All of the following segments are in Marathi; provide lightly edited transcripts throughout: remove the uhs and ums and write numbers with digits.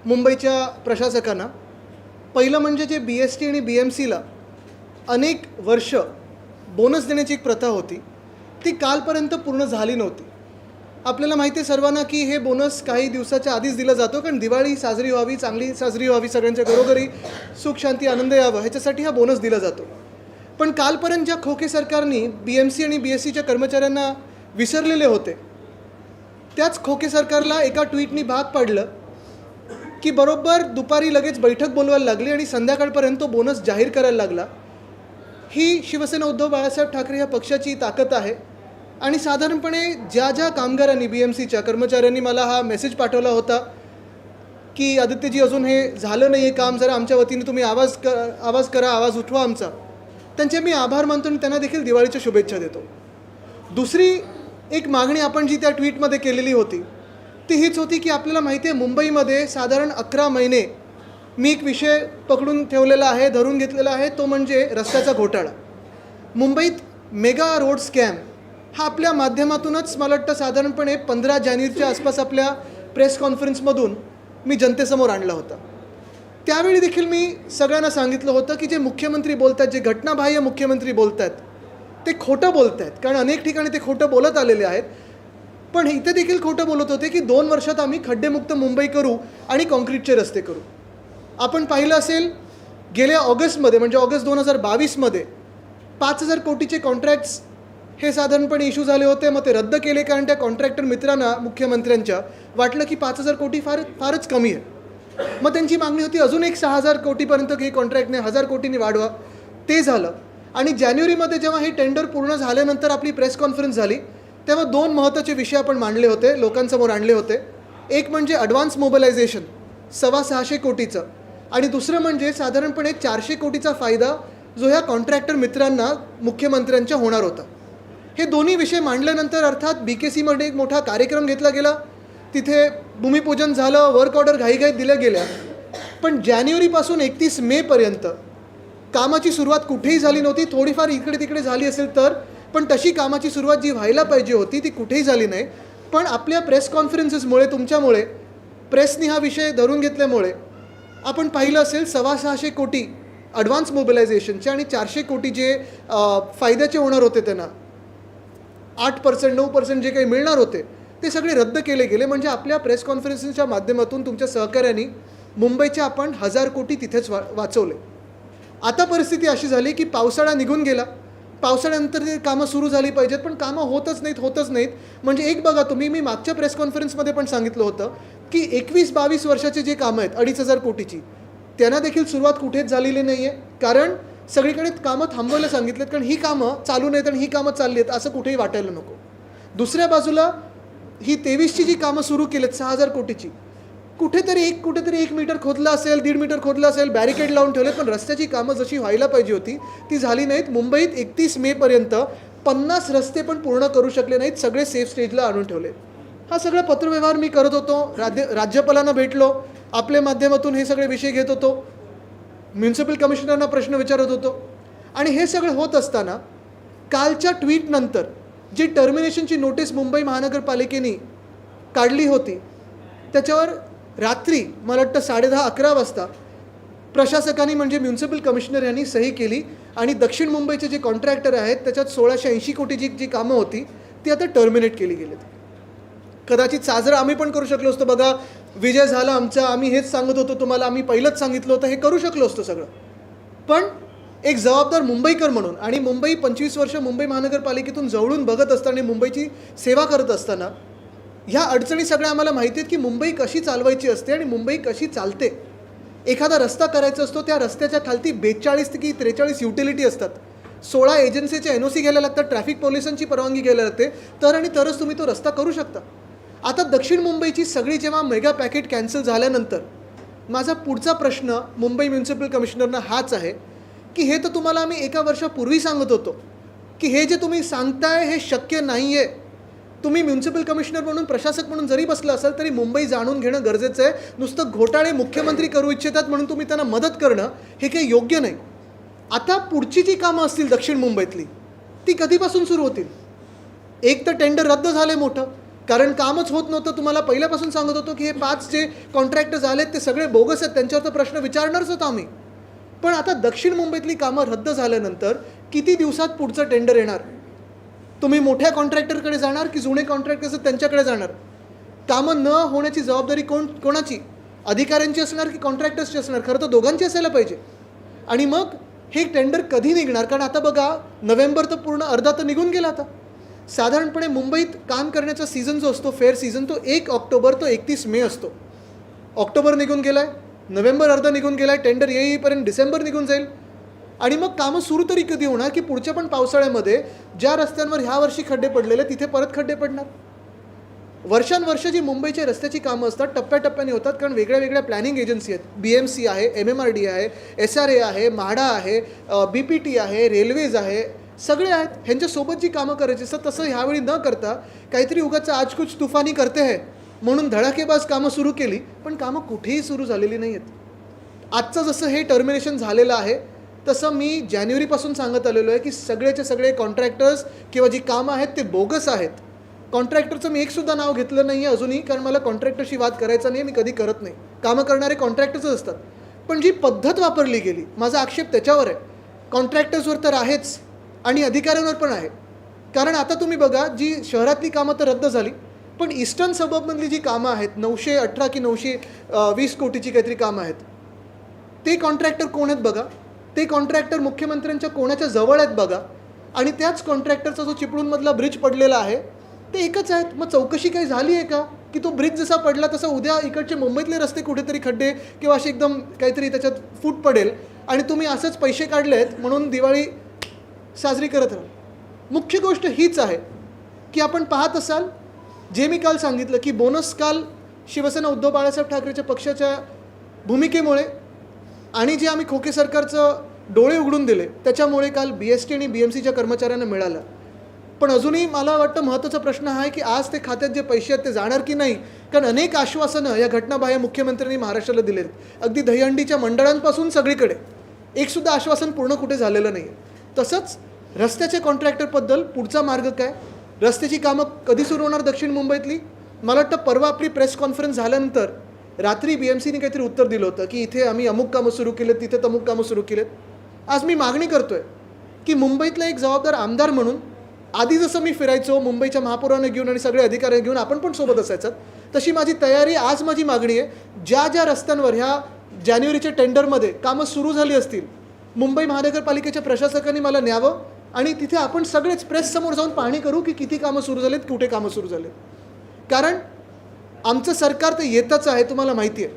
मुंबईच्या प्रशासकांना. पहिलं म्हणजे जे BST आणि BMCला अनेक वर्ष बोनस देण्याची एक प्रथा होती, ती कालपर्यंत पूर्ण झाली नव्हती. आपल्याला माहिती आहे सर्वांना की हे बोनस काही दिवसाच्या आधीच दिला जातो, कारण दिवाळी साजरी व्हावी, चांगली साजरी व्हावी, सगळ्यांच्या घरोघरी सुख शांती आनंद यावं ह्याच्यासाठी हा बोनस दिला जातो. पण कालपर्यंत ज्या खोके सरकारनी BMC आणि BSCच्या कर्मचाऱ्यांना विसरलेले होते, त्याच खोके सरकारला एका ट्विटनी भाग पाडलं की बरोबर दुपारी लगेच बैठक बोलवायला लागली आणि संध्याकाळपर्यंत तो बोनस जाहीर करायला लागला. ही शिवसेना उद्धव बाळासाहेब ठाकरे या पक्षाची ताकद आहे. आणि साधारणपणे ज्या ज्या कामगारांनी BMCच्या कर्मचाऱ्यांनी मला हा मेसेज पाठवला होता की आदित्यजी अजून हे झालं नाही आहे काम, जरा आमच्या वतीने तुम्ही आवाज करा, आवाज उठवा आमचा, त्यांचे मी आभार मानतो आणि त्यांना देखील दिवाळीच्या शुभेच्छा देतो. दुसरी एक मागणी आपण जी त्या ट्विटमध्ये केलेली होती ती हीच होती की आपल्याला माहिती आहे मुंबईमध्ये साधारण 11 महिने मी एक विषय पकडून ठेवलेला आहे, धरून घेतलेला आहे, तो म्हणजे रस्त्याचा घोटाळा. मुंबईत मेगा रोड स्कॅम हा आपल्या माध्यमातूनच मला वाटतं साधारणपणे 15 जानेवारीच्या आसपास आपल्या प्रेस कॉन्फरन्समधून मी जनतेसमोर आणला होता. त्यावेळी देखील मी सगळ्यांना सांगितलं होतं की जे मुख्यमंत्री बोलत आहेत, जे घटनाबाह्य मुख्यमंत्री बोलत आहेत, ते खोटं बोलत आहेत. कारण अनेक ठिकाणी ते खोटं बोलत आलेले आहेत. पण इथे देखील खोटं बोलत होते की 2 वर्षात आम्ही खड्डेमुक्त मुंबई करू आणि कॉन्क्रीटचे रस्ते करू. आपण पाहिलं असेल गेल्या ऑगस्टमध्ये म्हणजे ऑगस्ट 2022मध्ये 5,000 कोटीचे कॉन्ट्रॅक्ट्स हे साधारणपणे इश्यू झाले होते. मग ते रद्द केले कारण त्या कॉन्ट्रॅक्टर मित्रांना मुख्यमंत्र्यांच्या वाटलं की 5,000 कोटी फारच कमी आहे. मग त्यांची मागणी होती अजून एक 6,000 कोटीपर्यंत हे कॉन्ट्रॅक्टने 1,000 कोटींनी वाढवा. ते झालं. आणि जानेवारीमध्ये जेव्हा हे टेंडर पूर्ण झाल्यानंतर आपली प्रेस कॉन्फरन्स झाली तेव्हा 2 महत्त्वाचे विषय आपण मांडले होते, लोकांसमोर आणले होते. एक म्हणजे ॲडव्हान्स मोबिलायझेशन 625 कोटीचं आणि दुसरं म्हणजे साधारणपणे 400 कोटीचा फायदा जो ह्या कॉन्ट्रॅक्टर मित्रांना मुख्यमंत्र्यांच्या होणार होता. हे दोन्ही विषय मांडल्यानंतर अर्थात BKCमध्ये एक मोठा कार्यक्रम घेतला गेला. तिथे भूमिपूजन झालं, वर्क ऑर्डर घाईघाईत दिल्या गेल्या. पण जानेवारीपासून 31 मेपर्यंत कामाची सुरुवात कुठेही झाली नव्हती. थोडीफार इकडे तिकडे झाली असेल तर, पण तशी कामाची सुरुवात जी व्हायला पाहिजे होती ती कुठेही झाली नाही. पण आपल्या प्रेस कॉन्फरन्सेसमुळे, तुमच्यामुळे, प्रेसनी हा विषय धरून घेतल्यामुळे आपण पाहिलं असेल 625 कोटी ॲडव्हान्स मोबिलायझेशनचे आणि 400 कोटी जे फायद्याचे होणार होते त्यांना 8% 9% जे काही मिळणार होते ते सगळे रद्द केले गेले. म्हणजे आपल्या प्रेस कॉन्फरन्सच्या माध्यमातून तुमच्या सहकार्याने मुंबईच्या आपण 1,000 कोटी तिथेच वाचवले. आता परिस्थिती अशी झाली की पावसाळा निघून गेला. पावसाळ्यानंतर ते कामं सुरू झाली पाहिजेत, पण कामं होतच नाहीत. म्हणजे एक बघा तुम्ही, मी मागच्या प्रेस कॉन्फरन्समध्ये पण सांगितलं होतं की 21-22 वर्षाचे जे कामं आहेत 2,500 कोटीची, त्यांना देखील सुरुवात कुठेच झालेली नाही आहे. कारण सगळीकडे कामं थांबवायला सांगितलेत, कारण ही कामं चालू नाहीत आणि ही कामं चालली आहेत असं कुठेही वाटायला नको. दुसऱ्या बाजूला ही 23ची जी कामं सुरू केलीत 6,000 कोटीची, कुठेतरी 1 मीटर खोदलं असेल, 1.5 मीटर खोदलं असेल, बॅरिकेड लावून ठेवलेत, पण रस्त्याची कामं जशी व्हायला पाहिजे होती ती झाली नाहीत. मुंबईत 31 मेपर्यंत 50 रस्ते पण पूर्ण करू शकले नाहीत. सगळे सेफ स्टेजला आणून ठेवले. हा सगळा पत्रव्यवहार मी करत होतो. राज्यपालांना भेटलो, आपल्या माध्यमातून हे सगळे विषय घेत होतो, म्युन्सिपल कमिशनरना प्रश्न विचारत होतो. आणि हे सगळं होत असताना कालच्या ट्विटनंतर जी टर्मिनेशनची नोटीस मुंबई महानगरपालिकेने काढली होती त्याच्यावर रात्री मला वाटतं 10:30-11 वाजता प्रशासकांनी म्हणजे म्युन्सिपल कमिशनर यांनी सही केली आणि दक्षिण मुंबईचे जे कॉन्ट्रॅक्टर आहेत त्याच्यात 1,680 कोटीची जी कामं होती ती आता टर्मिनेट केली गेलीत. कदाचित साजरा आम्ही पण करू शकलो असतो. बघा विजय झाला आमचा, आम्ही हेच सांगत होतो तुम्हाला, आम्ही पहिलंच सांगितलं होतं, हे करू शकलो असतो सगळं. पण एक जबाबदार मुंबईकर म्हणून आणि मुंबई 25 वर्ष मुंबई महानगरपालिकेतून जवळून बघत असताना, मुंबईची सेवा करत असताना ह्या अडचणी सगळ्या आम्हाला माहिती आहेत की मुंबई कशी चालवायची असते आणि मुंबई कशी चालते. एखादा रस्ता करायचा असतो, त्या रस्त्याच्या खालती 42 की 43 युटिलिटी असतात, 16 एजन्सीचे NOC घ्यायला लागतात, ट्रॅफिक पोलिसांची परवानगी घ्यायला लागते, तरच तुम्ही तो रस्ता करू शकता. आता दक्षिण मुंबईची सगळी जेव्हा मेगा पॅकेट कॅन्सल झाल्यानंतर माझा पुढचा प्रश्न मुंबई म्युन्सिपल कमिशनरना हाच आहे की हे तर तुम्हाला आम्ही 1 वर्षापूर्वी सांगत होतो की हे जे तुम्ही सांगताय हे शक्य नाही आहे. तुम्ही म्युन्सिपल कमिशनर म्हणून, प्रशासक म्हणून जरी बसला असाल तरी मुंबई जाणून घेणं गरजेचं आहे. नुसतं घोटाळे मुख्यमंत्री करू इच्छितात म्हणून तुम्ही त्यांना मदत करणं हे काही योग्य नाही. आता पुढची जी कामं असतील दक्षिण मुंबईतली ती कधीपासून सुरू होतील? एक तर टेंडर रद्द झाले मोठं, कारण कामच होत नव्हतं. तुम्हाला पहिल्यापासून सांगत होतो की हे 5 जे कॉन्ट्रॅक्टर्स आलेत ते सगळे बोगस आहेत, त्यांच्यावर तर प्रश्न विचारणारच होतो आम्ही. पण आता दक्षिण मुंबईतली कामं रद्द झाल्यानंतर किती दिवसात पुढचं टेंडर येणार? तुम्ही मोठ्या कॉन्ट्रॅक्टरकडे जाणार की जुने कॉन्ट्रॅक्टर्स त्यांच्याकडे जाणार? कामं न होण्याची जबाबदारी कोणाची? अधिकाऱ्यांची असणार की कॉन्ट्रॅक्टर्सची असणार? खरं तर दोघांची असायला पाहिजे. आणि मग हे टेंडर कधी निघणार? कारण आता बघा, नोव्हेंबर तर पूर्ण अर्धा तर निघून गेला. आता साधारणपणे मुंबईत काम करण्याचा सीझन जो असतो, फेअर सीझन, तो 1 ऑक्टोबर तो 31 मे असतो. ऑक्टोबर निघून गेला आहे, नोव्हेंबर अर्धा निघून गेला आहे, टेंडर येईपर्यंत डिसेंबर निघून जाईल. आणि मग कामं सुरू तरी कधी होणार की पुढच्या पण पावसाळ्यामध्ये ज्या रस्त्यांवर ह्या वर्षी खड्डे पडलेले तिथे परत खड्डे पडणार? वर्षानुवर्ष जी मुंबईच्या रस्त्याची कामं असतात टप्प्याटप्प्याने होतात, कारण वेगळ्या वेगळ्या प्लॅनिंग एजन्सी आहेत. BMC आहे, MMRD आहे, SRA आहे, म्हाडा आहे, BPT आहे, रेल्वेज आहे, सगळे आहेत. ह्यांच्यासोबत जी कामं करायची असतात तसं ह्यावेळी न करता काहीतरी उगाचं आज कुछ तुफानी करते है म्हणून धडाकेबाज कामं सुरू केली, पण कामं कुठेही सुरू झालेली नाही आहेत. आजचं जसं हे टर्मिनेशन झालेलं आहे तसं मी जानेवारीपासून सांगत आलेलो आहे की सगळेचे सगळे कॉन्ट्रॅक्टर्स किंवा जी कामं आहेत ते बोगस आहेत. कॉन्ट्रॅक्टरचं मी एकसुद्धा नाव घेतलं नाही आहे अजूनही, कारण मला कॉन्ट्रॅक्टरशी वाद करायचा नाही, मी कधी करत नाही. कामं करणारे कॉन्ट्रॅक्टर्सच असतात. पण जी पद्धत वापरली गेली, माझा आक्षेप त्याच्यावर आहे. कॉन्ट्रॅक्टर्सवर तर आहेच आणि अधिकाऱ्यांवर पण आहे. कारण आता तुम्ही बघा, जी शहरातली कामं तर रद्द झाली, पण ईस्टर्न सबअर्बमधली जी कामं आहेत 918 की 920 कोटीची काहीतरी कामं आहेत, ते कॉन्ट्रॅक्टर कोण आहेत बघा. ते कॉन्ट्रॅक्टर मुख्यमंत्र्यांच्या कोणाच्या जवळ आहेत बघा. आणि त्याच कॉन्ट्रॅक्टरचा जो चिपळूणमधला ब्रिज पडलेला आहे ते एकच आहेत. मग चौकशी काही झाली आहे का की तो ब्रिज जसा पडला तसा उद्या इकडचे मुंबईतले रस्ते कुठेतरी खड्डे किंवा असे एकदम काहीतरी त्याच्यात फूट पडेल आणि तुम्ही असंच पैसे काढले आहेत म्हणून दिवाळी साजरी करत राहा? मुख्य गोष्ट हीच आहे की आपण पाहत असाल, जे मी काल सांगितलं की बोनस काल शिवसेना उद्धव बाळासाहेब ठाकरेच्या पक्षाच्या भूमिकेमुळे आणि जे आम्ही खोके सरकारचं डोळे उघडून दिले त्याच्यामुळे काल BST आणि BMCच्या कर्मचाऱ्यांना मिळालं. पण अजूनही मला वाटतं महत्त्वाचा प्रश्न हा आहे की आज ते खात्यात जे पैसे आहेत ते जाणार की नाही. कारण अनेक आश्वासनं या घटनाबाह्य मुख्यमंत्र्यांनी महाराष्ट्राला दिलेत. अगदी दहीहंडीच्या मंडळांपासून सगळीकडे एकसुद्धा आश्वासन पूर्ण कुठे झालेलं नाही आहे. तसंच रस्त्याच्या कॉन्ट्रॅक्टरबद्दल पुढचा मार्ग काय? रस्त्याची कामं कधी सुरू होणार दक्षिण मुंबईतली? मला वाटतं परवा आपली प्रेस कॉन्फरन्स झाल्यानंतर रात्री BMCने काहीतरी उत्तर दिलं होतं की इथे आम्ही अमुक कामं सुरू केलेत, तिथे तमुक कामं सुरू केलेत. आज मी मागणी करतो आहे की मुंबईतला एक जबाबदार आमदार म्हणून आधी जसं मी फिरायचो मुंबईच्या महापौरांना घेऊन आणि सगळे अधिकारी घेऊन आपण पण सोबत असायचं, तशी माझी तयारी, आज माझी मागणी आहे, ज्या ज्या रस्त्यांवर ह्या जानेवारीच्या टेंडरमध्ये कामं सुरू झाली असतील मुंबई महानगरपालिकेच्या प्रशासकांनी मला न्यावं आणि तिथे आपण सगळेच प्रेससमोर जाऊन पाहणी करू की किती कामं सुरू झालेत, कुठे कामं सुरू झालेत. कारण आमचं सरकार तर येतच आहे, तुम्हाला माहिती आहे.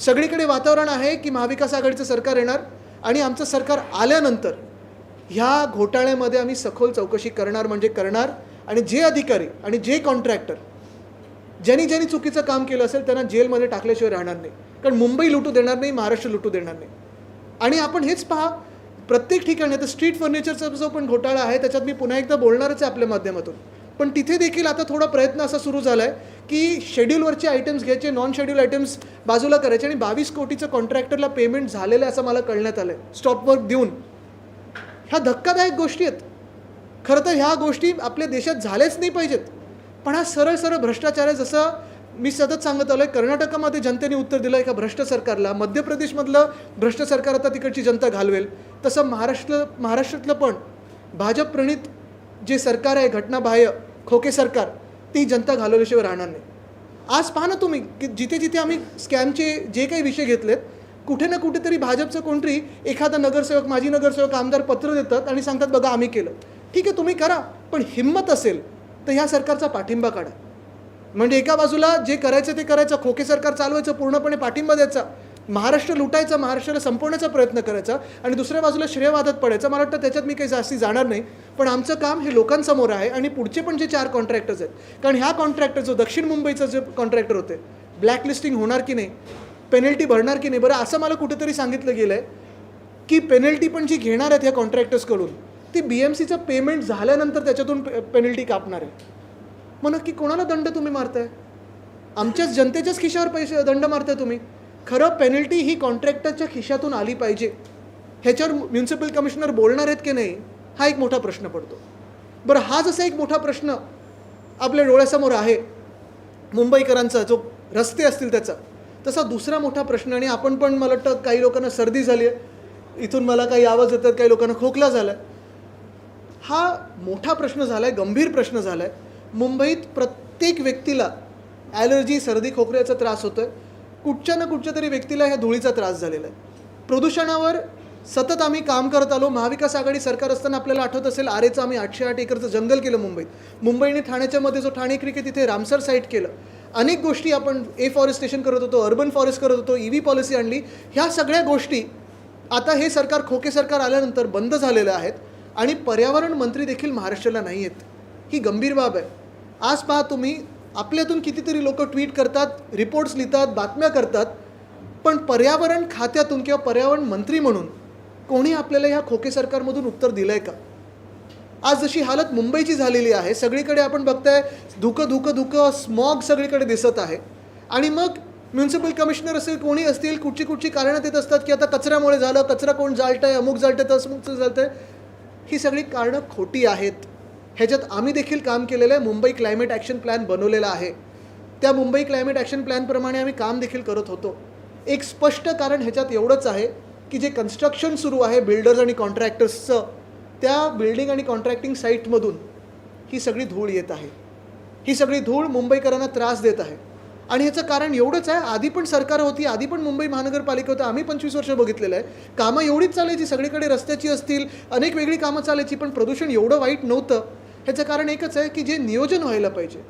सगळीकडे वातावरण आहे की महाविकास आघाडीचं सरकार येणार आणि आमचं सरकार आल्यानंतर ह्या घोटाळ्यामध्ये आम्ही सखोल चौकशी करणार म्हणजे करणार. आणि जे अधिकारी आणि जे कॉन्ट्रॅक्टर ज्यांनी चुकीचं काम केलं असेल त्यांना जेलमध्ये टाकल्याशिवाय राहणार नाही. कारण मुंबई लुटू देणार नाही, महाराष्ट्र लुटू देणार नाही. आणि आपण हेच पहा, प्रत्येक ठिकाणी आता स्ट्रीट फर्निचरचा जो पण घोटाळा आहे त्याच्यात मी पुन्हा एकदा बोलणारच आहे आपल्या माध्यमातून. पण तिथे देखील आता थोडा प्रयत्न असा सुरू झाला आहे की शेड्यूलवरचे आयटम्स घ्यायचे, नॉन शेड्यूल आयटम्स बाजूला करायचे आणि 22 कोटीचं कॉन्ट्रॅक्टरला पेमेंट झालेलं आहे असं मला कळण्यात आलं आहे स्टॉपवर्क देऊन. ह्या धक्कादायक गोष्टी आहेत. खरं तर ह्या गोष्टी आपल्या देशात झाल्याच नाही पाहिजेत. पण हा सरळ सरळ भ्रष्टाचार आहे. जसं मी सतत सांगत आलो आहे, कर्नाटकामध्ये जनतेने उत्तर दिलं एका भ्रष्ट सरकारला, मध्य प्रदेशमधलं भ्रष्ट सरकार आता तिकडची जनता घालवेल, तसं महाराष्ट्रातलं पण भाजप प्रणित जे सरकार आहे, घटनाबाह्य खोके सरकार, ती जनता घालवल्याशिवाय राहणार नाही. आज पहा ना तुम्ही की जिथे जिथे आम्ही स्कॅमचे जे काही विषय घेतलेत, कुठे ना कुठेतरी भाजपचं कोणतरी एखादा नगरसेवक, माजी नगरसेवक, आमदार पत्र देतात आणि सांगतात बघा आम्ही केलं. ठीक आहे, तुम्ही करा, पण हिंमत असेल तर ह्या सरकारचा पाठिंबा काढा. म्हणजे एका बाजूला जे करायचं ते करायचं, खोके सरकार चालवायचं, पूर्णपणे पाठिंबा द्यायचा, महाराष्ट्र लुटायचा, महाराष्ट्राला संपवण्याचा प्रयत्न करायचा आणि दुसऱ्या बाजूला श्रेयवादात पडायचं. मला वाटतं त्याच्यात मी काही जास्ती जाणार नाही. पण आमचं काम हे लोकांसमोर आहे आणि पुढचे पण जे 4 कॉन्ट्रॅक्टर्स आहेत, कारण ह्या कॉन्ट्रॅक्टर जो दक्षिण मुंबईचं जे कॉन्ट्रॅक्टर होते, ब्लॅकलिस्टिंग होणार की नाही, पेनल्टी भरणार की नाही. बरं, असं मला कुठेतरी सांगितलं गेलं आहे की पेनल्टी पण जी घेणार आहेत ह्या कॉन्ट्रॅक्टर्सकडून ती BMCचं पेमेंट झाल्यानंतर त्याच्यातून पेनल्टी कापणार आहे. मग नक्की कोणाला दंड तुम्ही मारताय? आमच्याच जनतेच्याच खिशावर पैसे दंड मारताय तुम्ही. खरं पेनल्टी ही कॉन्ट्रॅक्टरच्या खिशातून आली पाहिजे. ह्याच्यावर म्युन्सिपल कमिशनर बोलणार आहेत की नाही हा एक मोठा प्रश्न पडतो. बरं, हा जसा एक मोठा प्रश्न आपल्या डोळ्यासमोर आहे मुंबईकरांचा जो रस्ते असतील त्याचा, तसा दुसरा मोठा प्रश्न. आणि आपण पण, मला वाटतं काही लोकांना सर्दी झाली आहे, इथून मला काही आवाज येतात, काही लोकांना खोकला झाला आहे. हा मोठा प्रश्न झाला आहे, गंभीर प्रश्न झाला आहे. मुंबईत प्रत्येक व्यक्तीला ॲलर्जी, सर्दी, खोकल्याचा त्रास होतो आहे. कुठच्या ना कुठच्या तरी व्यक्तीला ह्या धुळीचा त्रास झालेला आहे. प्रदूषणावर सतत आम्ही काम करत आलो. महाविकास आघाडी सरकार असताना आपल्याला आठवत असेल, आरेचं आम्ही 808 एकरचं जंगल केलं मुंबईत. मुंबईने ठाण्याच्या मध्ये जो ठाणे क्रिकेट तिथे रामसर साईट केलं. अनेक गोष्टी आपण फॉरेस्टेशन करत होतो, अर्बन फॉरेस्ट करत होतो, EV पॉलिसी आणली. ह्या सगळ्या गोष्टी आता हे सरकार, खोके सरकार आल्यानंतर बंद झालेल्या आहेत. आणि पर्यावरण मंत्री देखील महाराष्ट्राला नाही आहेत. ही गंभीर बाब आहे. आज पहा तुम्ही, आपल्यातून कितीतरी लोक ट्विट करतात, रिपोर्ट्स लिहितात, बातम्या करतात, पण पर्यावरण खात्यातून किंवा पर्यावरण मंत्री म्हणून कोणी आपल्याला ह्या खोके सरकारमधून उत्तर दिलं आहे का? आज जशी हालत मुंबईची झालेली आहे, सगळीकडे आपण बघताय धुकं धुकं धुकं, स्मॉग सगळीकडे दिसत आहे. आणि मग म्युन्सिपल कमिशनर असेल, कोणी असतील, कुठची कारणं देत असतात की आता कचऱ्यामुळे झालं, कचरा कोण जाळत आहे, अमुक जाळत आहे, तसमुक जाळत आहे. ही सगळी कारणं खोटी आहेत. ह्याच्यात आम्ही देखील काम केलेलं आहे. मुंबई क्लायमेट ॲक्शन प्लॅन बनवलेला आहे. त्या मुंबई क्लायमेट ॲक्शन प्लॅनप्रमाणे आम्ही काम देखील करत होतो. एक स्पष्ट कारण ह्याच्यात एवढंच आहे की जे कन्स्ट्रक्शन सुरू आहे बिल्डर्स आणि कॉन्ट्रॅक्टर्सचं, त्या बिल्डिंग आणि कॉन्ट्रॅक्टिंग साईटमधून ही सगळी धूळ येत आहे. ही सगळी धूळ मुंबईकरांना त्रास देत आहे. आणि ह्याचं कारण एवढंच आहे, आधी पण सरकार होती, आधी पण मुंबई महानगरपालिका होतं, आम्ही 25 वर्ष बघितलेलं आहे. कामं एवढीच चालायची, सगळीकडे रस्त्याची असतील, अनेक वेगळी कामं चालायची, पण प्रदूषण एवढं वाईट नव्हतं. ह्याचं कारण एकच आहे की जे नियोजन व्हायला पाहिजे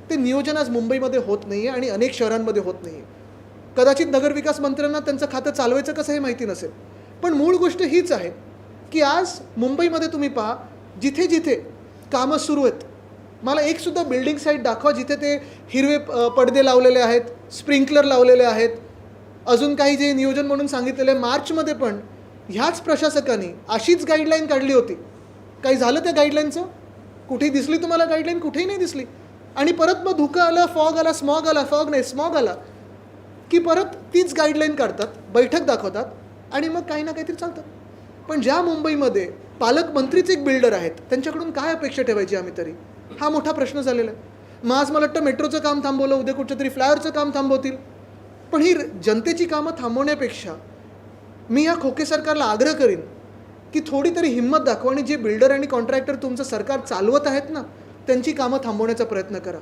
ते नियोजन आज मुंबईमध्ये होत नाही आहे आणि अनेक शहरांमध्ये होत नाही आहे. कदाचित नगरविकास मंत्र्यांना त्यांचं खातं चालवायचं कसं हे माहिती नसेल, पण मूळ गोष्ट हीच आहे की आज मुंबईमध्ये तुम्ही पहा, जिथे जिथे कामं सुरू आहेत, मला एकसुद्धा बिल्डिंग साईट दाखवा जिथे ते हिरवे पडदे लावलेले आहेत, स्प्रिंकलर लावलेले आहेत, अजून काही जे नियोजन म्हणून सांगितलेलं आहे. मार्चमध्ये पण ह्याच प्रशासकांनी अशीच गाईडलाईन काढली होती. काही झालं त्या गाईडलाईनचं? कुठेही दिसली तुम्हाला गाईडलाईन? कुठेही नाही दिसली. आणि परत मग धुकं आलं, फॉग आला, स्मॉग आला, फॉग नाही स्मॉग आला की परत तीच गाईडलाईन काढतात, बैठक दाखवतात आणि मग काही ना काहीतरी चालतात. पण ज्या मुंबईमध्ये पालकमंत्रीच एक बिल्डर आहेत, त्यांच्याकडून काय अपेक्षा ठेवायची आम्ही तरी? हा मोठा प्रश्न झालेला आहे. मग आज मला वाटतं मेट्रोचं काम थांबवलं, उद्या कुठच्या तरी फ्लायओव्हरचं काम थांबवतील. पण ही जनतेची कामं थांबवण्यापेक्षा मी या खोके सरकारला आग्रह करीन की थोडी तरी हिंमत दाखवा आणि जे बिल्डर आणि कॉन्ट्रॅक्टर तुमचं सरकार चालवत आहेत ना, त्यांची कामं थांबवण्याचा प्रयत्न करा.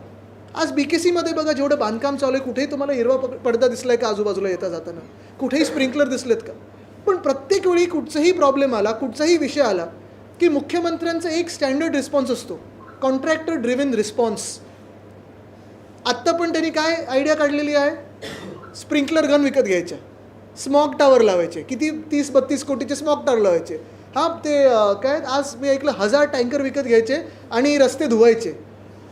आज BKCमध्ये बघा, जेवढं बांधकाम चालू आहे, कुठेही तुम्हाला हिरवा पडदा दिसला आहे का आजूबाजूला येता जाताना? कुठेही स्प्रिंकलर दिसलेत का? पण प्रत्येक वेळी कुठचाही प्रॉब्लेम आला, कुठचाही विषय आला की मुख्यमंत्र्यांचा एक स्टँडर्ड रिस्पॉन्स असतो, कॉन्ट्रॅक्टर ड्रिव्हन रिस्पॉन्स. आत्ता पण त्यांनी काय आयडिया काढलेली आहे? स्प्रिंकलर गन विकत घ्यायच्या, स्मॉग टावर लावायचे, किती 30-32 कोटीचे स्मॉग टावर लावायचे. हां, ते काय आज मी ऐकलं 1000 टँकर विकत घ्यायचे आणि रस्ते धुवायचे.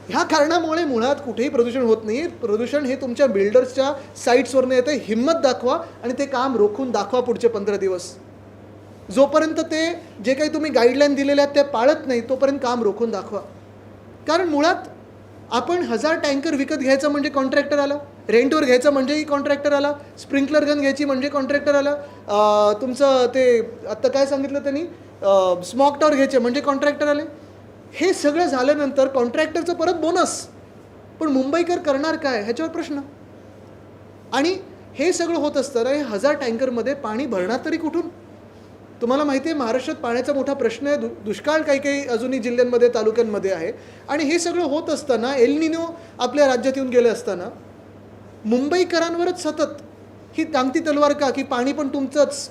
ह्या कारणामुळे मुळात कुठेही प्रदूषण होत नाही. प्रदूषण हे तुमच्या बिल्डर्सच्या साईट्सवरनं येतं. हिंमत दाखवा आणि ते काम रोखून दाखवा पुढचे 15 दिवस. जोपर्यंत ते जे काही तुम्ही गाईडलाईन दिलेल्या आहेत त्या पाळत नाही, तोपर्यंत काम रोखून दाखवा. कारण मुळात आपण 1000 टँकर विकत घ्यायचं म्हणजे कॉन्ट्रॅक्टर आला, रेंटवर घ्यायचं म्हणजेही कॉन्ट्रॅक्टर आला, स्प्रिंकलर गन घ्यायची म्हणजे कॉन्ट्रॅक्टर आला, तुमचं ते आत्ता काय सांगितलं त्यांनी, स्मॉग टॉवर घ्यायचे म्हणजे कॉन्ट्रॅक्टर आले. हे सगळं झाल्यानंतर कॉन्ट्रॅक्टरचं परत बोनस. पण मुंबईकर करणार काय ह्याच्यावर प्रश्न. आणि हे सगळं होत असताना हे 1000 टँकरमध्ये पाणी भरणार तरी कुठून? तुम्हाला माहिती आहे महाराष्ट्रात पाण्याचा मोठा प्रश्न आहे. दुष्काळ काही काही अजूनही जिल्ह्यांमध्ये, तालुक्यांमध्ये आहे. आणि हे सगळं होत असताना, एल निनो आपल्या राज्यात येऊन गेले असताना मुंबईकरांवरच सतत ही टांगती तलवार का, की पाणी पण तुमचंच,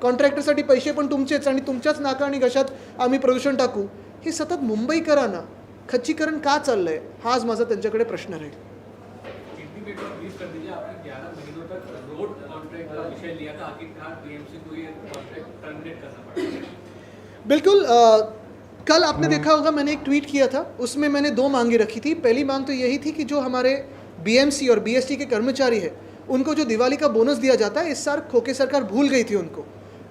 कॉन्ट्रॅक्टरसाठी पैसे पण तुमचेच आणि तुमच्याच नाका आणि घशात आम्ही प्रदूषण टाकू. हे सतत मुंबईकरांना खच्चीकरण का चाललं आहे, हा आज माझा त्यांच्याकडे प्रश्न राहील. बिल्कुल. कल आपने देखा होगा मैंने एक ट्वीट किया था, उसमें मैंने 2 मांगे रखी थी. पहली मांग तो यही थी कि जो हमारे BMC और BST के कर्मचारी हैं उनको जो दिवाली का बोनस दिया जाता है, इस साल खोके सरकार भूल गई थी उनको,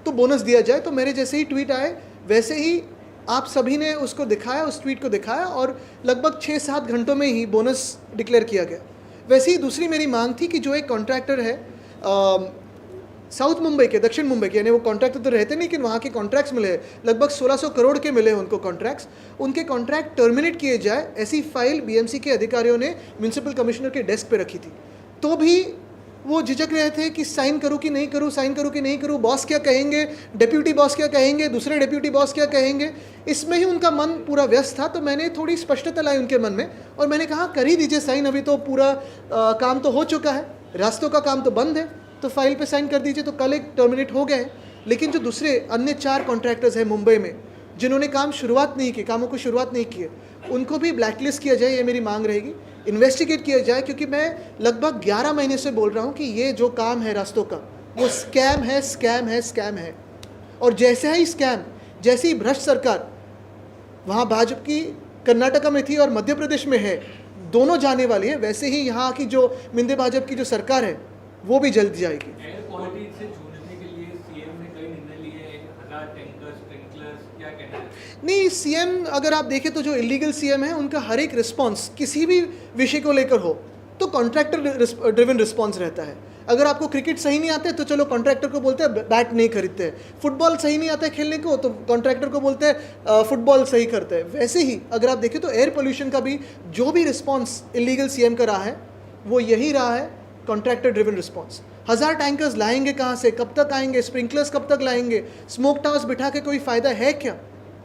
तो बोनस दिया जाए. तो मेरे जैसे ही ट्वीट आए वैसे ही आप सभी ने उसको दिखाया, उस ट्वीट को दिखाया और लगभग 6-7 घंटों में ही बोनस डिक्लेयर किया गया. वैसे ही दूसरी मेरी मांग थी कि जो एक कॉन्ट्रैक्टर है साउथ मुंबई के, दक्षिण मुंबई के, यानी वो कॉन्ट्रैक्टर तो रहते नहीं, लेकिन वहाँ के कॉन्ट्रैक्ट्स मिले हैं, लगभग 1600 करोड़ के मिले हैं उनको कॉन्ट्रैक्ट्स। उनके कॉन्ट्रैक्ट टर्मिनेट किए जाए, ऐसी फाइल बीएमसी के अधिकारियों ने म्यूनसिपल कमिश्नर के डेस्क पे रखी थी, तो भी वो झिझक रहे थे कि साइन करूँ कि नहीं करूँ, साइन करूँ कि नहीं करूँ, बॉस क्या कहेंगे, डेप्यूटी बॉस क्या कहेंगे, दूसरे डेप्यूटी बॉस क्या कहेंगे, इसमें ही उनका मन पूरा व्यस्त था। तो मैंने थोड़ी स्पष्टता लाई उनके मन में और मैंने कहा कर ही दीजिए साइन, अभी तो पूरा काम तो हो चुका है, रास्तों का काम तो बंद है, तो फाइल पे साइन कर दीजिए। तो कल एक टर्मिनेट हो गए। लेकिन जो दूसरे अन्य 4 कॉन्ट्रैक्टर्स हैं मुंबई में जिन्होंने कामों को शुरुआत नहीं किए, उनको भी ब्लैकलिस्ट किया जाए, ये मेरी मांग रहेगी। इन्वेस्टिगेट किया जाए, क्योंकि मैं लगभग 11 महीने से बोल रहा हूँ कि ये जो काम है रास्तों का, वो स्कैम है, स्कैम है, स्कैम है। और जैसे ही स्कैम, जैसी भ्रष्ट सरकार वहाँ भाजपा की कर्नाटका में थी और मध्य प्रदेश में है, दोनों जाने वाली है, वैसे ही यहाँ की जो मिंदे भाजपा की जो सरकार है वो भी जल्द जाएगी। एयर क्वालिटी से जूझने के लिए सीएम ने कई निर्णय लिए, 1000 टैंकर, स्प्रिंकलर्स, क्या कहना है? नहीं, सीएम अगर आप देखें तो जो इलीगल सीएम है उनका हर एक रिस्पॉन्स किसी भी विषय को लेकर हो तो कॉन्ट्रैक्टर ड्रिवन रिस्पॉन्स रहता है। अगर आपको क्रिकेट सही नहीं आता है तो चलो कॉन्ट्रैक्टर को बोलते हैं बैट नहीं खरीदते हैं, फुटबॉल सही नहीं आता है खेलने को तो कॉन्ट्रैक्टर को बोलते हैं फुटबॉल सही करते हैं। वैसे ही अगर आप देखें तो एयर पोल्यूशन का भी जो भी रिस्पॉन्स इलीगल सीएम का रहा है वो यही रहा है, कॉन्ट्रैक्टर ड्रिवन रिस्पॉन्स। 1000 टैंकर्स लाएंगे कहाँ से, कब तक आएंगे, स्प्रिंकलर्स कब तक लाएंगे, स्मोक टावर्स बिठा के कोई फ़ायदा है क्या?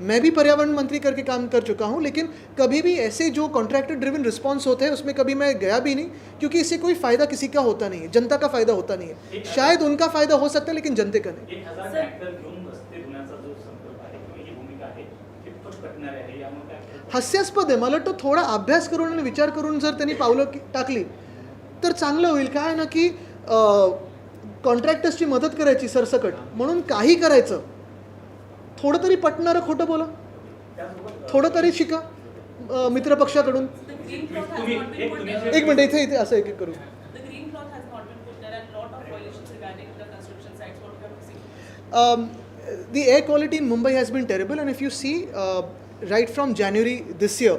मैं भी पर्यावरण मंत्री करके काम कर चुका हूँ, लेकिन कभी भी ऐसे जो कॉन्ट्रैक्टर ड्रिवन रिस्पॉन्स होते हैं उसमें कभी मैं गया भी नहीं, क्योंकि इससे कोई फ़ायदा किसी का होता नहीं है, जनता का फ़ायदा होता नहीं है। शायद उनका फ़ायदा हो सकता है लेकिन जनते का नहीं। 1000 टँकर घेऊन रस्ते धुण्याचा जो संकल्प आहे किंवा ही भूमिका आहे कितपत कठीण आहे यामध्ये काय? हास्यास्पद आहे। मला वाटतं थोडा अभ्यास करून आणि विचार करून जर त्यांनी पावलं टाकली तर चांगलं होईल। काय आहे ना की कॉन्ट्रॅक्टर्सची मदत करायची सरसकट म्हणून काही करायचं, थोडं तरी पटणारं खोटं बोला, थोडं तरी शिका मित्रपक्षाकडून। एक मिनिट, इथे इथे असं एक एक करू। The green cloth has not been put there and lot of violations regarding the construction sites. What you have to see? The air quality in Mumbai has been terrible, and if you see, right from January this year,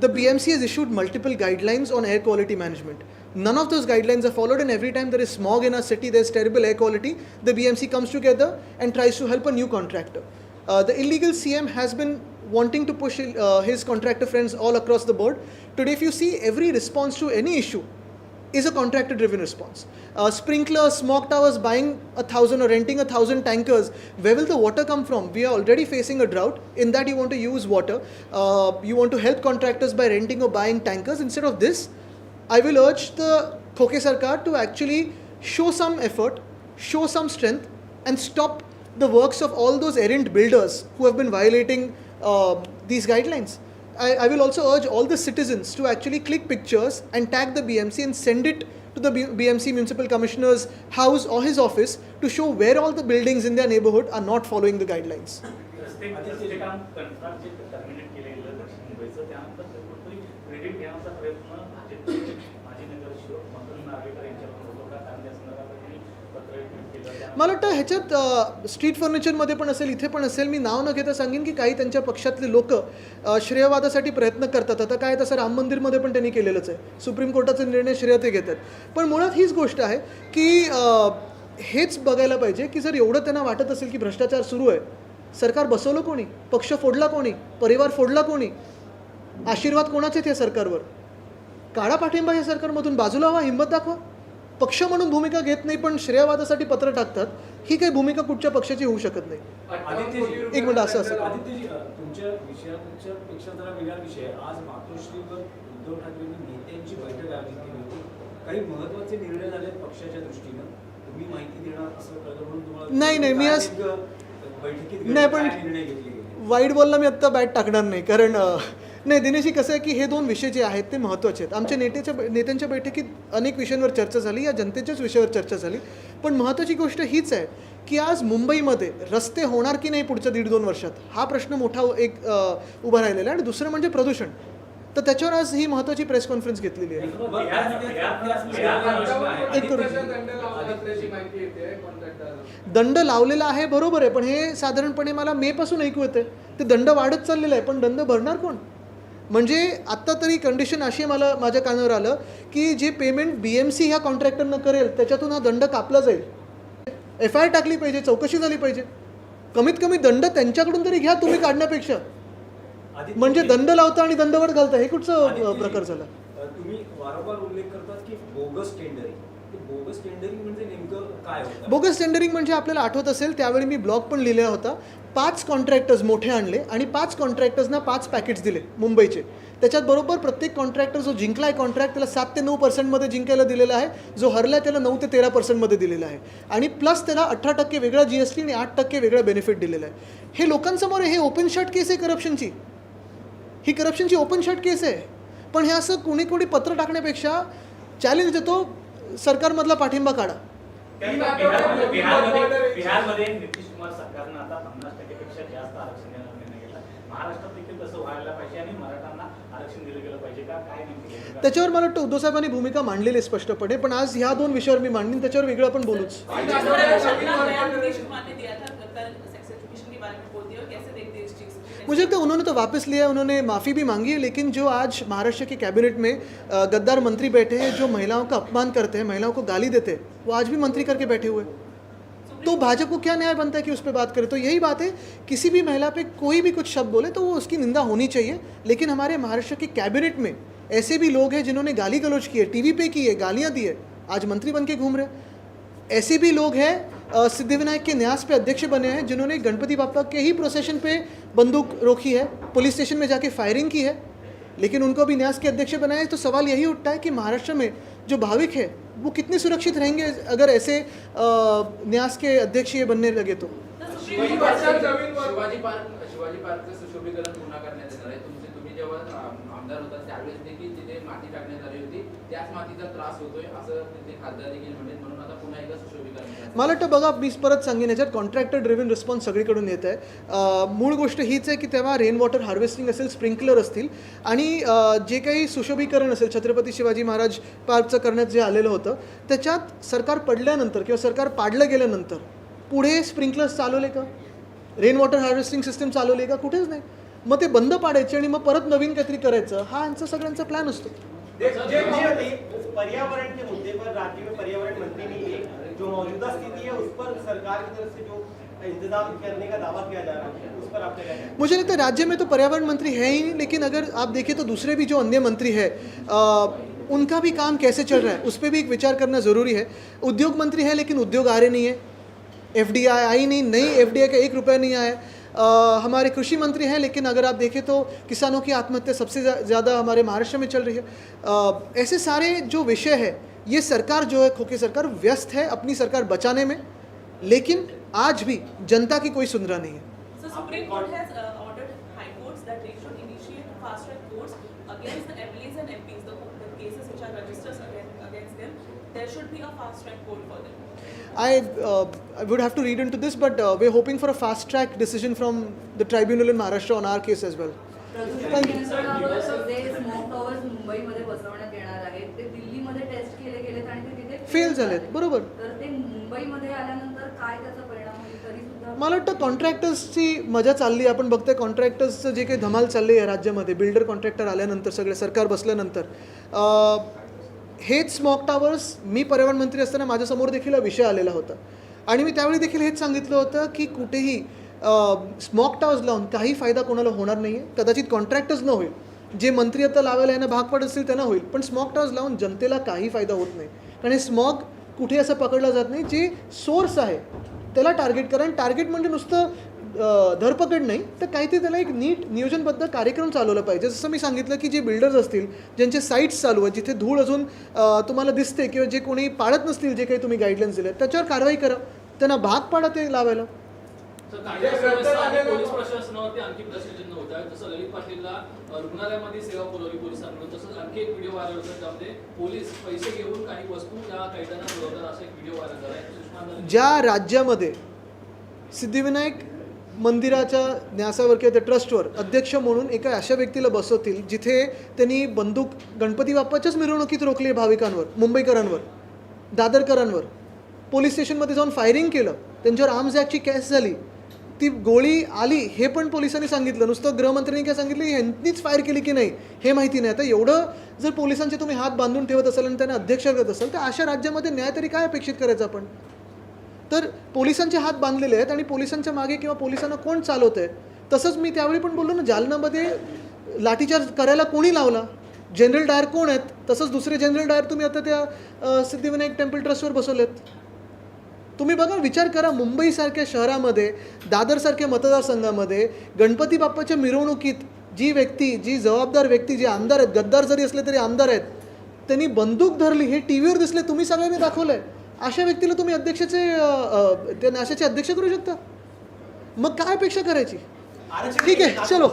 the BMC has issued multiple guidelines on air quality management. None of those guidelines are followed, and every time there is smog in a city, there's terrible air quality, the BMC comes together and tries to help a new contractor. The illegal CM has been wanting to push his contractor friends all across the board. Today, if you see, every response to any issue is a contractor-driven response. Sprinklers, smog towers, buying 1,000 or renting 1,000 tankers. Where will the water come from? We are already facing a drought. In that, you want to use water. You want to help contractors by renting or buying tankers. Instead of this, I will urge the Khoke Sarkar to actually show some effort, show some strength, and stop the works of all those errant builders who have been violating these guidelines. I will also urge all the citizens to actually click pictures and tag the BMC and send it to the BMC Municipal Commissioner's house or his office to show where all the buildings in their neighborhood are not following the guidelines. रस्ते काम कंत्राट जे टर्मिनेट केले गेलं दक्षिण मुंबईचं त्यानंतर कुठेतरी क्रेडिट घेण्याचा प्रयत्न भाजपचे माजी नगरसेवक मदन नार्वेकर यांच्याकडून होतो का? कारण त्या संदर्भात त्यांनी पत्र केलं। मला वाटतं ह्याच्यात स्ट्रीट फर्निचरमध्ये पण असेल, इथे पण असेल, मी नाव न घेता सांगेन की काही त्यांच्या पक्षातले लोक श्रेयवादासाठी प्रयत्न करतात। आता काय तसं राम मंदिरमध्ये पण त्यांनी केलेलंच आहे, सुप्रीम कोर्टाचे निर्णय श्रेय ते घेतात। पण मुळात हीच गोष्ट आहे की हेच बघायला पाहिजे की जर एवढं त्यांना वाटत असेल की भ्रष्टाचार सुरू आहे, सरकार बसवलं कोणी, पक्ष फोडला कोणी, परिवार फोडला कोणी, आशीर्वाद कोणाचे आहेत या सरकारवर? काढा पाठिंबा या सरकारमधून, बाजूला व्हा, हिंमत दाखवा। पक्ष म्हणून भूमिका घेत नाही पण श्रेयवादासाठी पत्र टाकतात, ही काही भूमिका कुठच्या पक्षाची होऊ शकत नाही। एक मिनिट, असं आदित्यजी, तुमच्या विषयाच्या पेक्षा जरा वेगळा विषय आहे। आज मातोश्रीवर उद्धव ठाकरेंनी नेत्यांची बैठक आयोजित केली होती, काही महत्त्वाचे निर्णय झाले पक्षाच्या दृष्टीनं, तुम्ही माहिती देणार असं कळलं म्हणून तुम्हाला? नाही, मी आज बैठकीत नाही, पण निर्णय घेतले गेले? वाईट बॉलला मी आत्ता बॅट टाकणार नाही, कारण नाही दिनेशी, कसं आहे की हे 2 विषय जे आहेत ते महत्त्वाचे आहेत। आमच्या नेत्यांच्या बैठकीत अनेक विषयांवर चर्चा झाली, या जनतेच्याच विषयावर चर्चा झाली, पण महत्त्वाची गोष्ट हीच आहे की आज मुंबईमध्ये रस्ते होणार की नाही पुढच्या 1.5-2 वर्षात, हा प्रश्न मोठा एक उभा राहिलेला आहे। आणि दुसरं म्हणजे प्रदूषण, तर त्याच्यावर आज ही महत्त्वाची प्रेस कॉन्फरन्स घेतलेली आहे। दंड लावलेला आहे, बरोबर आहे, पण हे साधारणपणे मला मेपासून ऐकू येते ते दंड वाढत चाललेलं आहे, पण दंड भरणार कोण? म्हणजे आत्ता तरी कंडिशन अशी मला माझ्या कानावर आलं की जे पेमेंट BMC ह्या कॉन्ट्रॅक्टरनं करेल त्याच्यातून हा दंड कापला जाईल। FIR टाकली पाहिजे, चौकशी झाली पाहिजे. कमीत कमी दंड त्यांच्याकडून तरी घ्या तुम्ही काढण्यापेक्षा. म्हणजे दंड लावता आणि दंडवट घालता, हे कुठचं प्रकार झाला? तुम्ही वारंवार उल्लेख करतात की बोगस टेंडरिंग. बोगस टेंडरिंग म्हणजे नेमकं काय होतं? बोगस टेंडरिंग म्हणजे आपल्याला आठवत असेल त्यावेळी मी ब्लॉग पण लिहिलेला होता. 5 कॉन्ट्रॅक्टर्स मोठे आणले आणि 5 कॉन्ट्रॅक्टर्सना 5 पॅकेट्स दिले मुंबईचे. त्याच्यात बरोबर प्रत्येक कॉन्ट्रॅक्टर जो जिंकला आहे कॉन्ट्रॅक्ट त्याला 7 ते 9% जिंकायला दिलेला आहे. जो हरला त्याला 9 ते 13% दिलेला आहे. आणि प्लस त्याला 18% वेगळा GST आणि 8% वेगळा बेनिफिट दिलेला आहे. हे लोकांसमोर आहे. हे ओपन शट केस आहे करप्शनची. ही करप्शनची ओपन शट केस आहे. पण हे असं कोणी पत्र टाकण्यापेक्षा चॅलेंज देतो, सरकारमधला पाठिंबा काढा. बिहारमध्ये नितीश कुमार सरकारनं आता 50% पेक्षा जास्त आरक्षण देण्याचा निर्णय घेतला. महाराष्ट्रात देखील तसं व्हायला पाहिजे आणि मराठ्यांना आरक्षण दिलं गेलं पाहिजे का? काय नेमकी त्याच्यावर मला वाटतं उद्धव साहेबांनी भूमिका मांडलेली आहे स्पष्टपणे. पण आज ह्या 2 विषयावर मी मांडीन, त्याच्यावर वेगळं आपण बोलूच. मुझे लगता है उन्होंने तो वापस लिया, उन्होंने माफ़ी भी मांगी है. लेकिन जो आज महाराष्ट्र की कैबिनेट में गद्दार मंत्री बैठे हैं जो महिलाओं का अपमान करते हैं, महिलाओं को गाली देते हैं, वो आज भी मंत्री करके बैठे हुए हैं. तो भाजपा को क्या न्याय बनता है कि उस पर बात करें? तो यही बात है, किसी भी महिला पे कोई भी कुछ शब्द बोले तो वो उसकी निंदा होनी चाहिए. लेकिन हमारे महाराष्ट्र की कैबिनेट में ऐसे भी लोग हैं जिन्होंने गाली गलौज की है, TV पे की है, गालियाँ दी है, आज मंत्री बन के घूम रहे. ऐसे भी लोग हैं सिद्धिविनायक के न्यास पे अध्यक्ष बने हैं जिन्होंने गणपति बापा के ही प्रोसेशन पे बंदूक रोकी है, पुलिस स्टेशन में जाके फायरिंग की है, लेकिन उनको भी न्यास के अध्यक्ष बनाए. तो सवाल यही उठता है कि महाराष्ट्र में जो भाविक है वो कितने सुरक्षित रहेंगे अगर ऐसे न्यास के अध्यक्ष ये बनने लगे तो. शिवाजी पार्कचं सुशोभीकरण पुन्हा करण्यात येणार आहे. तुम्ही जेव्हा आमदार होता त्यावेळेस देखील तिथे माती टाकण्यात आली होती, त्याच मातीचा त्रास होतोय असं तिथे खासदार देखील म्हणले. म्हणून आता पुन्हा एकदा सुशोभीकरण. मला वाटतं बघा, मी परत सांगेन, याच्यात कॉन्ट्रॅक्टर ड्रिव्हन रिस्पॉन्स सगळीकडून येत आहे. मूळ गोष्ट हीच आहे की तेव्हा रेन वॉटर हार्वेस्टिंग असेल, स्प्रिंकलर असतील आणि जे काही सुशोभीकरण असेल छत्रपती शिवाजी महाराज पार्कचं करण्यात जे आलेलं होतं त्याच्यात सरकार पडल्यानंतर किंवा सरकार पाडलं गेल्यानंतर पुढे स्प्रिंकलर्स चालवले का? रेन वॉटर हार्वेस्टिंग सिस्टम चालवली का? कुठेच नाही. मग ते बंद पाडायचे आणि मग परत नवीन काहीतरी करायचं, हा यांचा सगळ्यांचा प्लॅन असतो. पर्यावरण के मुद्दे पर राज्य में पर्यावरण मंत्री ने एक जो मौजूदा स्थिति है उस पर सरकार की तरफ से जो इंतजाम करने का दावा किया जा रहा है उस पर आपका क्या कहना है? मुझे लगता है राज्य में तो पर्यावरण मंत्री है ही नहीं, लेकिन अगर आप देखें तो दूसरे भी जो अन्य मंत्री है उनका भी काम कैसे चल रहा है उस पर भी एक विचार करना ज़रूरी है. उद्योग मंत्री है लेकिन उद्योग आ रहे नहीं है, FDI आई नहीं, नई FDI का 1 रुपया नहीं आया. हमारे कृषि मंत्री हैं लेकिन अगर आप देखें तो किसानों की आत्महत्या सबसे ज़्यादा हमारे महाराष्ट्र में चल रही है. ऐसे सारे जो विषय है, ये सरकार जो है, खोखी सरकार व्यस्त है अपनी सरकार बचाने में, लेकिन आज भी जनता की कोई सुन रहा नहीं है. So Supreme Court has ordered high courts that they should initiate fast track courts against the MLAs and MPs, the cases which are registered against them. There should be a fast track court for them. I would have to read into this, but we're hoping for a fast track decision from the tribunal in Maharashtra on our case as well. Thank you. Smoke towers मुंबईमध्ये बसवण्यात येणार आहेत, ते दिल्लीमध्ये टेस्ट केले गेलेत आणि ते तिथे फेल झालेत. बरोबर. तर ते मुंबईमध्ये आल्यानंतर काय त्याचा परिणाम होईल तरी सुद्धा मला वाटतं कॉन्ट्रॅक्टर्सची मजा चालली. आपण बघतोय कॉन्ट्रॅक्टर्सचं जे काही धमाल चालली आहे राज्यामध्ये, बिल्डर कॉन्ट्रॅक्टर आल्यानंतर, सगळे सरकार बसल्यानंतर, हेच स्मॉक टावर्स मी पर्यावरण मंत्री असताना माझ्यासमोर देखील हा विषय आलेला होता आणि मी त्यावेळी देखील हेच सांगितलं होतं की कुठेही स्मॉक टावर्स लावून काही फायदा कोणाला होणार नाही आहे. कदाचित कॉन्ट्रॅक्टर्स न होईल, जे मंत्री आता लावायला यांना भाग पडत असतील त्यांना होईल, पण स्मॉक टावर्स लावून जनतेला काही फायदा होत नाही. कारण हे स्मॉग कुठे असं पकडलं जात नाही, जे सोर्स आहे त्याला टार्गेट करा. आणि टार्गेट म्हणजे नुसतं धरपकड नाही, तर काहीतरी त्याला एक नीट नियोजनबद्ध कार्यक्रम चालवला पाहिजे. जसं मी सांगितलं की जे बिल्डर्स असतील, ज्यांचे साईट्स चालू आहेत, जिथे धूळ अजून तुम्हाला दिसते किंवा जे कोणी पाळत नसतील जे काही तुम्ही गाईडलाईन्स दिले, त्याच्यावर कारवाई करा, त्यांना भाग पाडा ते लावायला. पोलीस प्रशासनावरती आणखी प्रश्नचिन्ह होत आहे. जसं ललित पाटीलला रुग्णालयामध्ये सेवा पुरवली पोलिसांकडून, तसंच आणखी एक व्हिडिओ व्हायरल होता ज्यामध्ये पोलीस पैसे घेऊन काही वस्तू या कैद्यांना पुरवतात, असा एक व्हिडिओ व्हायरल झाला आहे. ज्या राज्यामध्ये सिद्धिविनायक मंदिराच्या न्यासावर किंवा त्या ट्रस्टवर अध्यक्ष म्हणून एका अशा व्यक्तीला बसवतील जिथे त्यांनी बंदूक गणपती बाप्पाच्याच मिरवणुकीत रोखली आहे भाविकांवर, मुंबईकरांवर, दादरकरांवर, पोलीस स्टेशनमध्ये जाऊन फायरिंग केलं, त्यांच्यावर आर्म्स ॲक्टची केस झाली, ती गोळी आली हे पण पोलिसांनी सांगितलं. नुसतं गृहमंत्र्यांनी काय सांगितलं ह्यांनीच फायर केली की नाही हे माहिती नाही. आता एवढं जर पोलिसांचे तुम्ही हात बांधून ठेवत असाल आणि त्यांना अध्यक्ष करत असाल तर अशा राज्यामध्ये न्याय तरी काय अपेक्षित करायचं आपण? तर पोलिसांचे हात बांधलेले आहेत आणि पोलिसांच्या मागे किंवा पोलिसांना कोण चालवत आहे. तसंच मी त्यावेळी पण बोललो ना, जालन्यामध्ये लाठीचार्ज करायला कोणी लावला, जनरल डायर कोण आहेत. तसंच दुसरे जनरल डायर तुम्ही आता त्या सिद्धिविनायक टेम्पल ट्रस्टवर बसवलेत. तुम्ही बघा, विचार करा, मुंबईसारख्या शहरामध्ये, दादरसारख्या मतदारसंघामध्ये गणपती बाप्पाच्या मिरवणुकीत जी व्यक्ती, जी जबाबदार व्यक्ती, जे आमदार आहेत, गद्दार जरी असले तरी आमदार आहेत, त्यांनी बंदूक धरली, हे टी व्हीवर दिसले, तुम्ही सगळ्यांनी दाखवलं आहे. अशा व्यक्तीला तुम्ही अध्यक्षाचे अध्यक्ष करू शकता? मग काय अपेक्षा करायची? ठीक आहे, चलो.